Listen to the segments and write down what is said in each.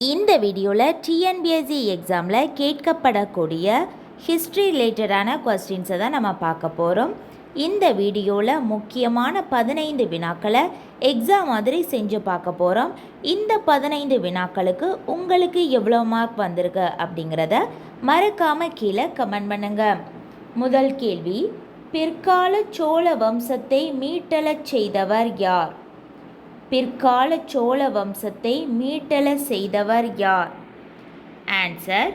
இந்த வீடியோவில் டிஎன்பிஎஸ்சி எக்ஸாமில் கேட்கப்படக்கூடிய ஹிஸ்ட்ரி ரிலேட்டடான கொஸ்டின்ஸை தான் நம்ம பார்க்க போகிறோம். இந்த வீடியோவில் முக்கியமான 15 வினாக்களை எக்ஸாம் மாதிரி செஞ்சு பார்க்க போகிறோம். இந்த 15 வினாக்களுக்கு உங்களுக்கு எவ்வளோ மார்க் வந்திருக்கு அப்படிங்கிறத மறக்காமல் கீழே கமெண்ட் பண்ணுங்கள். முதல் கேள்வி, பிற்கால சோழ வம்சத்தை மீட்டெழச் செய்தவர் யார்? பிற்கால சோழ வம்சத்தை மீட்டெழச் செய்தவர் யார்? Answer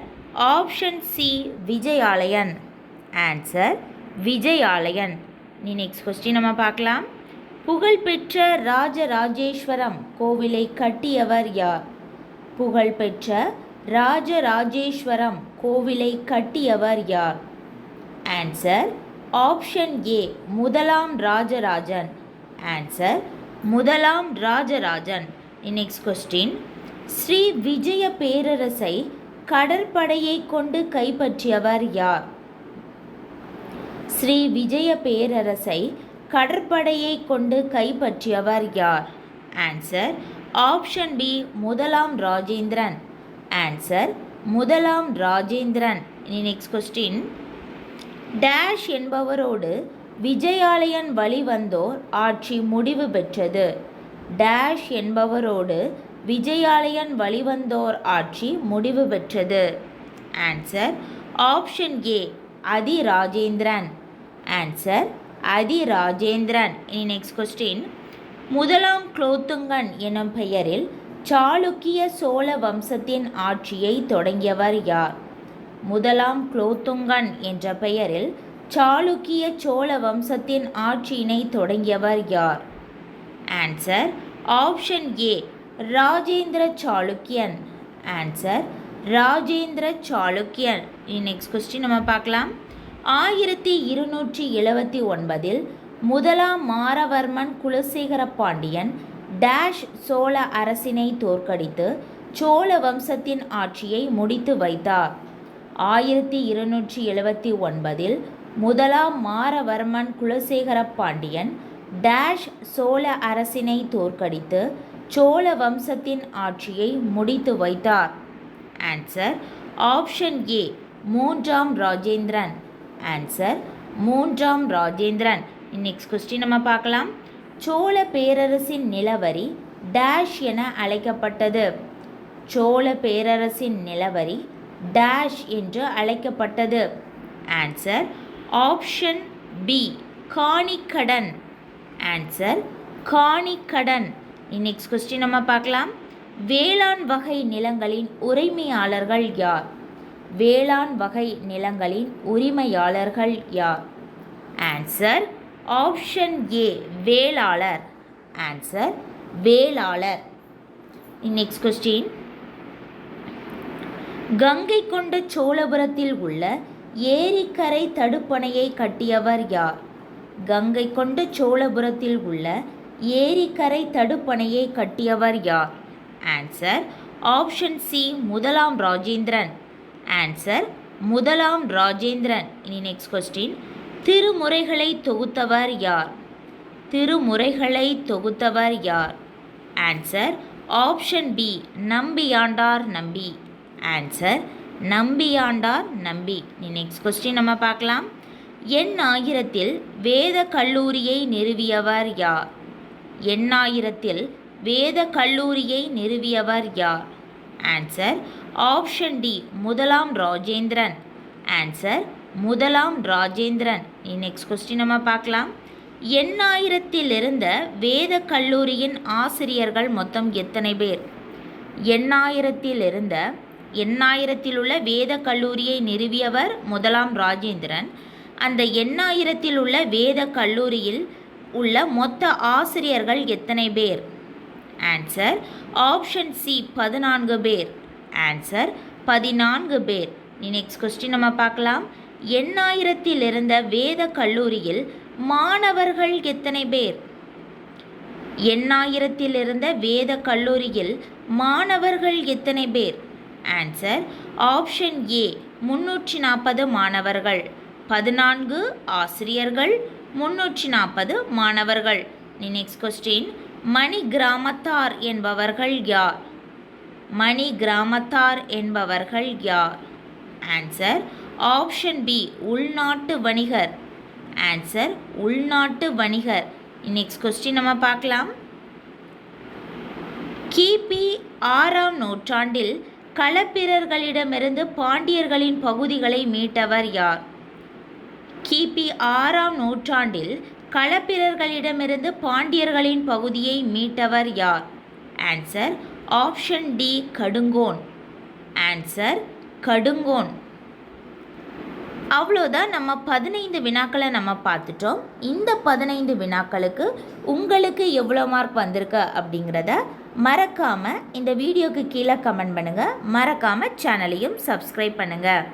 option C, Vijayalayan. Answer Vijayalayan. Next question நம்ம பார்க்கலாம். புகழ்பெற்ற ராஜராஜேஸ்வரம் கோவிலை கட்டியவர் யார்? புகழ்பெற்ற ராஜராஜேஸ்வரம் கோவிலை கட்டியவர் யார்? ஆன்சர் ஆப்ஷன் ஏ, முதலாம் ராஜராஜன். ஆன்சர் முதலாம் ராஜராஜன். நெக்ஸ்ட் கொஸ்டின், ஸ்ரீ விஜய பேரரசை கடற்படையை கொண்டு கைப்பற்றியவர் யார்? ஸ்ரீ விஜய பேரரசை கடற்படையை கொண்டு கைப்பற்றியவர் யார்? ஆன்சர் ஆப்ஷன் பி, முதலாம் ராஜேந்திரன். ஆன்சர் முதலாம் ராஜேந்திரன். நெக்ஸ்ட் கொஸ்டின், டேஷ் என்பவரோடு விஜயாலயன் வழிவந்தோர் ஆட்சி முடிவு பெற்றது. டேஷ் என்பவரோடு விஜயாலயன் வழிவந்தோர் ஆட்சி முடிவு பெற்றது. ஆன்சர் ஆப்ஷன் ஏ, Athirajendran. Answer Athirajendran. Next question, முதலாம் குலோத்துங்கன் எனும் பெயரில் சாளுக்கிய சோழ வம்சத்தின் ஆட்சியை தொடங்கியவர் யார்? முதலாம் குலோத்துங்கன் என்ற பெயரில் சாளுக்கிய சோழ வம்சத்தின் ஆட்சியினை தொடங்கியவர் யார்? ஆன்சர் ஆப்ஷன் ஏ, Rajendra Chalukyan. Answer Rajendra Chalukyan. Next question நம்ம பார்க்கலாம். 1279 முதலாம் மாரவர்மன் குலசேகர பாண்டியன் டேஷ் சோழ அரசினை தோற்கடித்து சோழ வம்சத்தின் ஆட்சியை முடித்து வைத்தார். 1279 முதலாம் மாரவர்மன் குலசேகர பாண்டியன் டேஷ் சோழ அரசினை தோற்கடித்து சோழ வம்சத்தின் ஆட்சியை முடித்து வைத்தார். ஆன்சர் ஆப்ஷன் ஏ, மூன்றாம் ராஜேந்திரன். ஆன்சர் மூன்றாம் ராஜேந்திரன். நெக்ஸ்ட் கொஸ்டின் நம்ம பார்க்கலாம். சோழ பேரரசின் நிலவரி டேஷ் என அழைக்கப்பட்டது. சோழ பேரரசின் நிலவரி டேஷ் என்று அழைக்கப்பட்டது. ஆன்சர் ஆப்ஷன் பி, காணிக்கடன். ஆன்சர் காணிக்கடன். நெக்ஸ்ட் கொஸ்டின் நம்ம பார்க்கலாம். வேளாண் வகை நிலங்களின் உரிமையாளர்கள் யார்? வேளாண் வகை நிலங்களின் உரிமையாளர்கள் யார்? ஆன்சர் ஆப்ஷன் ஏ, வேளாளர். ஆன்சர் வேளாளர். நெக்ஸ்ட் கொஸ்டின், கங்கை கொண்ட சோழபுரத்தில் உள்ள ஏரிக்கரை தடுப்பணையை கட்டியவர் யார்? கங்கை கொண்ட சோழபுரத்தில் உள்ள ஏரிக்கரை தடுப்பணையை கட்டியவர் யார்? ஆன்சர் ஆப்ஷன் சி, முதலாம் ராஜேந்திரன். ஆன்சர் முதலாம் ராஜேந்திரன். நெக்ஸ்ட் கொஸ்டின், திருமுறைகளை தொகுத்தவர் யார்? திருமுறைகளை தொகுத்தவர் யார்? ஆன்சர் ஆப்ஷன் பி, நம்பியாண்டார் நம்பி. ஆன்சர் நம்பியாண்டார் நம்பி. நெக்ஸ்ட் கொஸ்டின் நம்ம பார்க்கலாம். எண்ணாயிரத்தில் வேத கல்லூரியை நிறுவியவர் யார்? எண்ணாயிரத்தில் வேத கல்லூரியை நிறுவியவர் யார்? ஆன்சர் ஆப்ஷன் டி, முதலாம் ராஜேந்திரன். ஆன்சர் முதலாம் ராஜேந்திரன். நெக்ஸ்ட் கொஸ்டின் நம்ம பார்க்கலாம். எண்ணாயிரத்தில் இருந்த வேத கல்லூரியின் ஆசிரியர்கள் மொத்தம் எத்தனை பேர்? எண்ணாயிரத்தில் உள்ள வேத கல்லூரியை நிறுவியவர் முதலாம் ராஜேந்திரன். அந்த எண்ணாயிரத்தில் உள்ள வேத கல்லூரியில் உள்ள மொத்த ஆசிரியர்கள் எத்தனை பேர்? ஆன்சர் ஆப்ஷன் சி, 14 பேர். ஆன்சர் 14 பேர். நெக்ஸ்ட் கொஸ்டின் நம்ம பார்க்கலாம். எண்ணாயிரத்தில் இருந்த வேத கல்லூரியில் மாணவர்கள் எத்தனை பேர்? எண்ணாயிரத்தில் இருந்த வேத கல்லூரியில் மாணவர்கள் எத்தனை பேர்? ஆன்சர் ஆப்ஷன் ஏ, 340 மாணவர்கள். 14 ஆசிரியர்கள், 340 மாணவர்கள். நெக்ஸ்ட் கொஸ்டின், மணி கிராமத்தார் என்பவர்கள் யார்? மணி கிராமத்தார் என்பவர்கள் யார்? ஆன்சர் ஆப்ஷன் பி உள்நாட்டு வணிகர். ஆன்சர் உள்நாட்டு வணிகர். நெக்ஸ்ட் கொஸ்டின் நம்ம பார்க்கலாம். கிபி 6ஆம் நூற்றாண்டில் களப்பிரர்களிடமிருந்து பாண்டியர்களின் பகுதிகளை மீட்டவர் யார்? கிபி 6ஆம் நூற்றாண்டில் களப்பிரர்களிடமிருந்து பாண்டியர்களின் பகுதியை மீட்டவர் யார்? Answer option D Kadungon. Answer Kadungon. அவ்வளோதான், நம்ம 15 வினாக்களை நம்ம பார்த்துட்டோம். இந்த 15 வினாக்களுக்கு உங்களுக்கு எவ்வளோ மார்க் வந்திருக்கு அப்படிங்கிறத மறக்காமல் இந்த வீடியோக்கு கீழே கமெண்ட் பண்ணுங்கள். மறக்காமல் சேனலையும் சப்ஸ்கிரைப் பண்ணுங்கள்.